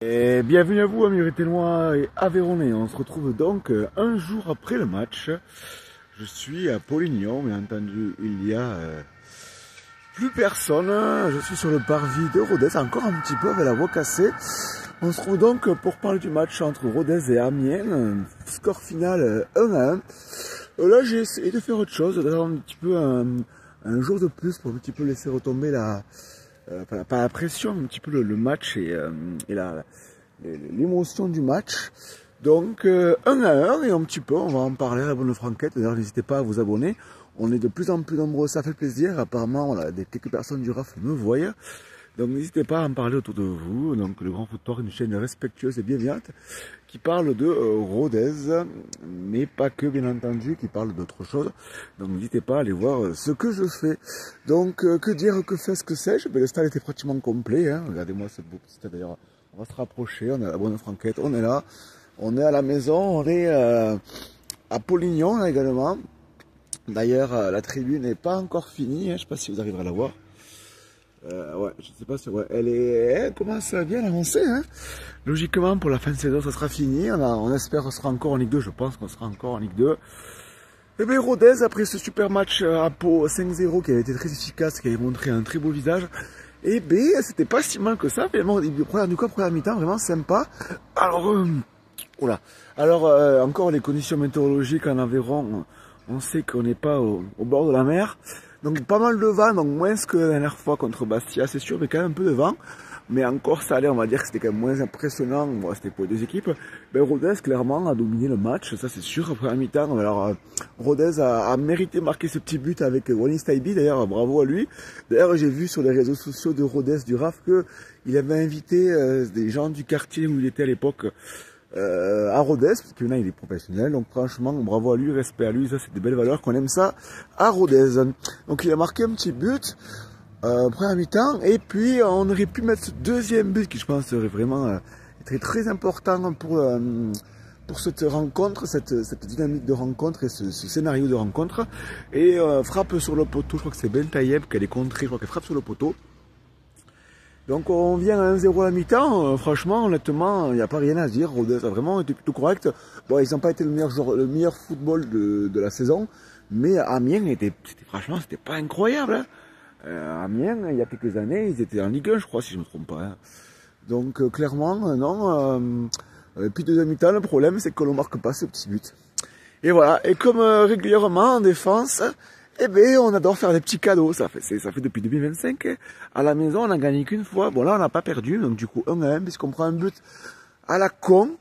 Et bienvenue à vous, amis Ténois et Aveyronnais. On se retrouve donc un jour après le match. Je suis à Polignon, bien entendu, il y a plus personne. Je suis sur le parvis de Rodez, encore un petit peu avec la voix cassée. On se retrouve donc pour parler du match entre Rodez et Amiens. Score final 1-1. Là, j'ai essayé de faire autre chose, d'avoir un petit peu un jour de plus pour un petit peu laisser retomber pas la pression, un petit peu le match et l'émotion du match. Donc 1-1 et un petit peu, on va en parler à la bonne franquette. D'ailleurs, n'hésitez pas à vous abonner. On est de plus en plus nombreux, ça fait plaisir. Apparemment, quelques personnes du RAF me voient. Donc n'hésitez pas à en parler autour de vous. Donc le Grand Foutoir, une chaîne respectueuse et bienveillante qui parle de Rodez, mais pas que, bien entendu, qui parle d'autres choses. Donc n'hésitez pas à aller voir ce que je fais. Donc que dire, que faire, ce que sais-je, le stade était pratiquement complet. Hein. Regardez-moi ce beau stade d'ailleurs. On va se rapprocher, on est à la bonne franquette, on est là. On est à la maison, on est à Polignon là, également. D'ailleurs, la tribune n'est pas encore finie, hein. Je ne sais pas si vous arriverez à la voir. Ouais, je sais pas si elle commence à bien avancer. Hein. Logiquement, pour la fin de saison, ça sera fini. On espère qu'on sera encore en Ligue 2. Je pense qu'on sera encore en Ligue 2. Et bien, Rodez, après ce super match à Pau 5-0 qui avait été très efficace, qui avait montré un très beau visage, et bien, c'était pas si mal que ça. Finalement, première mi-temps, vraiment sympa. Alors, oula. Alors, encore les conditions météorologiques en Aveyron, on sait qu'on n'est pas au bord de la mer. Donc pas mal de vent, donc moins que la dernière fois contre Bastia, c'est sûr, mais quand même un peu de vent. Mais encore ça allait, on va dire que c'était quand même moins impressionnant. Bon, c'était pour les deux équipes. Ben, Rodez, clairement, a dominé le match, ça c'est sûr, après la mi-temps. Alors, Rodez a mérité de marquer ce petit but avec Wanis Taibi, d'ailleurs, bravo à lui. D'ailleurs, j'ai vu sur les réseaux sociaux de Rodez, du RAF, qu'il avait invité des gens du quartier où il était à l'époque, à Rodez, parce que maintenant il est professionnel, donc franchement bravo à lui, respect à lui, ça c'est des belles valeurs, qu'on aime ça à Rodez. Donc il a marqué un petit but première mi-temps, et puis on aurait pu mettre ce deuxième but qui je pense serait vraiment très important pour cette rencontre, cette dynamique de rencontre et ce scénario de rencontre, et frappe sur le poteau, je crois que c'est Ben Taïeb qu'elle est contrée, je crois qu'elle frappe sur le poteau. Donc on vient à 1-0 à la mi-temps, franchement, honnêtement, il n'y a pas rien à dire, Rodez a vraiment été plutôt correct. Bon, ils n'ont pas été le meilleur football de la saison, mais Amiens, franchement, c'était pas incroyable. Hein. Amiens, il y a quelques années, ils étaient en Ligue 1, je crois, si je ne me trompe pas. Hein. Donc clairement, non. Puis deuxième mi-temps, le problème, c'est qu'on ne marque pas ce petit but. Et voilà, et comme régulièrement en défense, eh ben, on adore faire des petits cadeaux. Ça fait depuis 2025. À la maison, on n'a gagné qu'une fois. Bon, là, on n'a pas perdu. Donc, du coup, 1-1, puisqu'on prend un but à la con.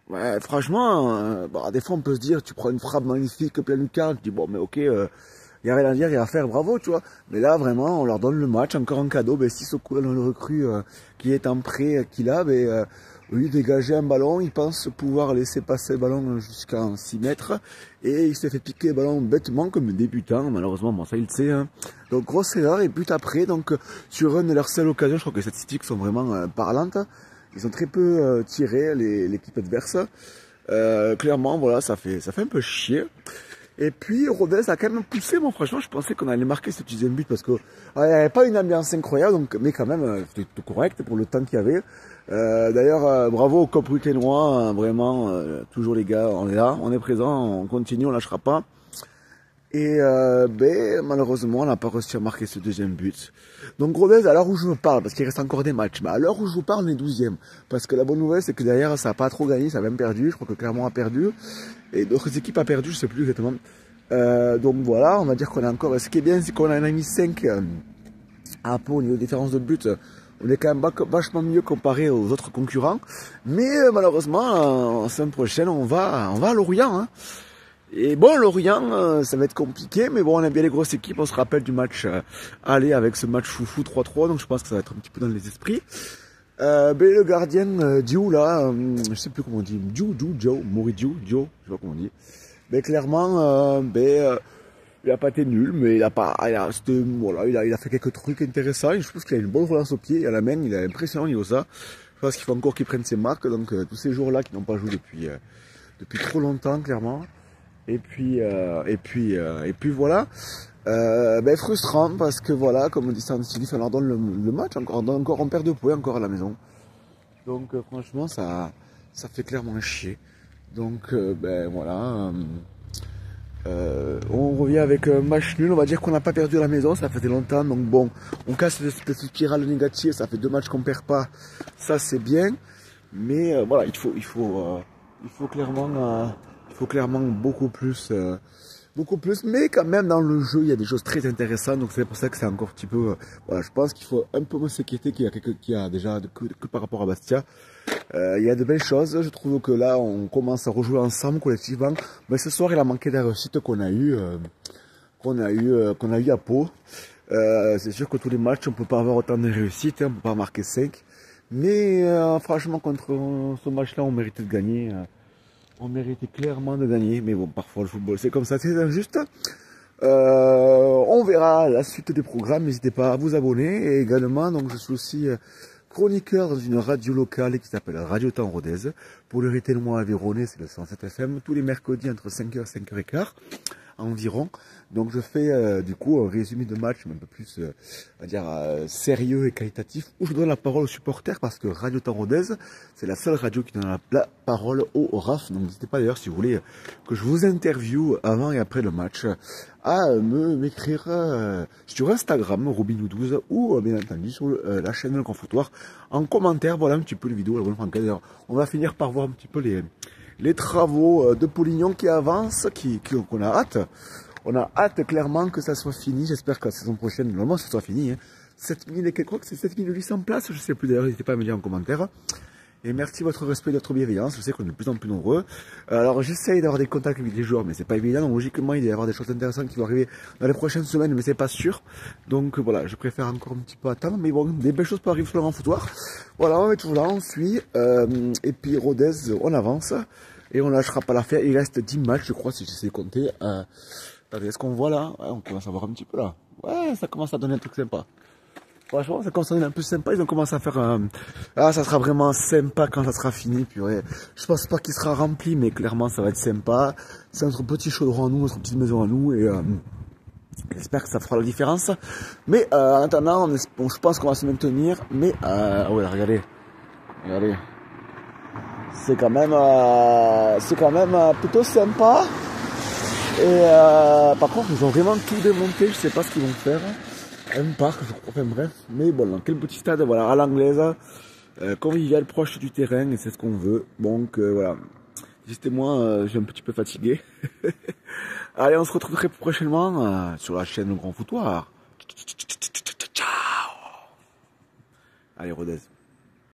Ouais, franchement, bon, des fois, on peut se dire, tu prends une frappe magnifique, plein de lucarne. Tu dis, bon, mais ok, il n'y a rien à dire, il y a à faire, bravo, tu vois. Mais là, vraiment, on leur donne le match, encore un cadeau. Ben, si Sissoko, le recrue qui est en prêt, qu'il a, ben, au lieu de dégager un ballon, il pense pouvoir laisser passer le ballon jusqu'à 6 mètres. Et il s'est fait piquer le ballon bêtement comme débutant. Malheureusement, bon, ça il le sait. Hein. Donc grosse erreur et but après. Donc sur une de leurs seules occasions, je crois que les statistiques sont vraiment parlantes. Ils ont très peu tiré l'équipe adverse. Clairement, voilà, ça fait un peu chier. Et puis Rodez a quand même poussé. Moi, franchement, je pensais qu'on allait marquer ce deuxième but parce que il n'y avait pas une ambiance incroyable, donc, mais quand même, c'était tout correct pour le temps qu'il y avait. D'ailleurs, bravo au Cop Ténois, vraiment, toujours les gars, on est là, on est présent, on continue, on lâchera pas. Et ben, malheureusement, on n'a pas réussi à marquer ce deuxième but. Donc Rodez, à l'heure où je vous parle, parce qu'il reste encore des matchs, mais à l'heure où je vous parle, on est 12e. Parce que la bonne nouvelle, c'est que derrière, ça n'a pas trop gagné, ça a même perdu. Je crois que Clermont a perdu. Et d'autres équipes a perdu, je sais plus exactement. Donc voilà, on va dire qu'on a encore... Ce qui est bien, c'est qu'on en a mis 5 à Pau au niveau de différence de but. On est quand même vachement mieux comparé aux autres concurrents. Mais malheureusement, la semaine prochaine, on va à Lorient. Hein. Et bon, Lorient, ça va être compliqué, mais bon, on aime bien les grosses équipes. On se rappelle du match aller avec ce match foufou 3-3, donc je pense que ça va être un petit peu dans les esprits. Ben, le gardien Diou, là, je sais plus comment on dit, Joe, Moridiou, Joe, je sais pas comment on dit. Ben, clairement, il a pas été nul, mais il a fait quelques trucs intéressants. Je pense qu'il a une bonne relance au pied, à la main, il est impressionnant niveau ça. Je pense qu'il faut encore qu'il prenne ses marques, donc tous ces jours-là qui n'ont pas joué depuis trop longtemps, clairement. Et puis voilà. Ben frustrant parce que voilà, comme dit Saint-Sylvie, on leur donne le match, encore on perd 2 points encore à la maison. Donc franchement, ça fait clairement chier. Donc ben voilà. On revient avec un match nul, on va dire qu'on n'a pas perdu à la maison, ça faisait longtemps, donc bon, on casse cette spirale négative, ça fait 2 matchs qu'on perd pas, ça c'est bien, mais voilà, il faut clairement beaucoup plus, mais quand même dans le jeu il y a des choses très intéressantes, donc c'est pour ça que c'est encore un petit peu, voilà, je pense qu'il faut un peu moins s'inquiéter qu'il y a déjà que par rapport à Bastia. Il y a de belles choses, je trouve que là on commence à rejouer ensemble collectivement, mais ce soir il a manqué de la réussite qu'on a eu à Pau. C'est sûr que tous les matchs on peut pas avoir autant de réussite, on peut pas marquer 5, mais franchement contre ce match là on méritait de gagner. On méritait clairement de gagner, mais bon, parfois le football c'est comme ça, c'est injuste. On verra la suite des programmes, n'hésitez pas à vous abonner. Et également, donc je suis aussi chroniqueur dans une radio locale qui s'appelle Radio Temps Rodez. Pour le Rétel-moi à Véronée, c'est le 107 FM, tous les mercredis entre 5h et 5h15 environ. Donc je fais du coup un résumé de match un peu plus on va dire, sérieux et qualitatif, où je donne la parole aux supporters, parce que Radio Temps Rodez, c'est la seule radio qui donne la parole au RAF. Donc n'hésitez pas d'ailleurs, si vous voulez que je vous interviewe avant et après le match, à m'écrire sur Instagram, Robinho12, ou bien entendu sur la chaîne Le Grand Foutoir, en commentaire. Voilà un petit peu les vidéos. D'ailleurs, on va finir par voir un petit peu les travaux de Polignon qui avancent, qu'on a hâte. On a hâte clairement que ça soit fini. J'espère que la saison prochaine, normalement, ça soit fini. Hein. 7000 et quoi que c'est 7800 places, je sais plus d'ailleurs, n'hésitez pas à me dire en commentaire. Et merci de votre respect et de votre bienveillance. Je sais qu'on est de plus en plus nombreux. Alors j'essaye d'avoir des contacts avec les joueurs, mais c'est pas évident. Donc logiquement, il va y avoir des choses intéressantes qui vont arriver dans les prochaines semaines, mais c'est pas sûr. Donc voilà, je préfère encore un petit peu attendre. Mais bon, des belles choses peuvent arriver sur le Grand Foutoir. Voilà, on est toujours là, on suit. Et puis Rodez, on avance. Et on lâchera pas l'affaire. Il reste 10 matchs, je crois, si j'essaie de compter. Attendez, est-ce qu'on voit là? Ouais, on commence à voir un petit peu là. Ouais, ça commence à donner un truc sympa. Franchement, ça commence à donner un peu sympa. Ils ont commencé à faire ah, ça sera vraiment sympa quand ça sera fini. Puis ouais, je pense pas qu'il sera rempli, mais clairement, ça va être sympa. C'est notre petit chaudron à nous, notre petite maison à nous. Et j'espère que ça fera la différence. Mais en attendant, bon, je pense qu'on va se maintenir. Mais ouais, regardez. Regardez. C'est quand même plutôt sympa. Et par contre, ils ont vraiment tout démonté. Je sais pas ce qu'ils vont faire. Un parc, enfin bref, mais bon, dans quel petit stade, voilà, à l'anglaise, convivial, proche du terrain, et c'est ce qu'on veut. Donc voilà, dites-moi, j'ai un petit peu fatigué. Allez, on se retrouve très prochainement sur la chaîne Le Grand Foutoir. Ciao. Allez, Rodez.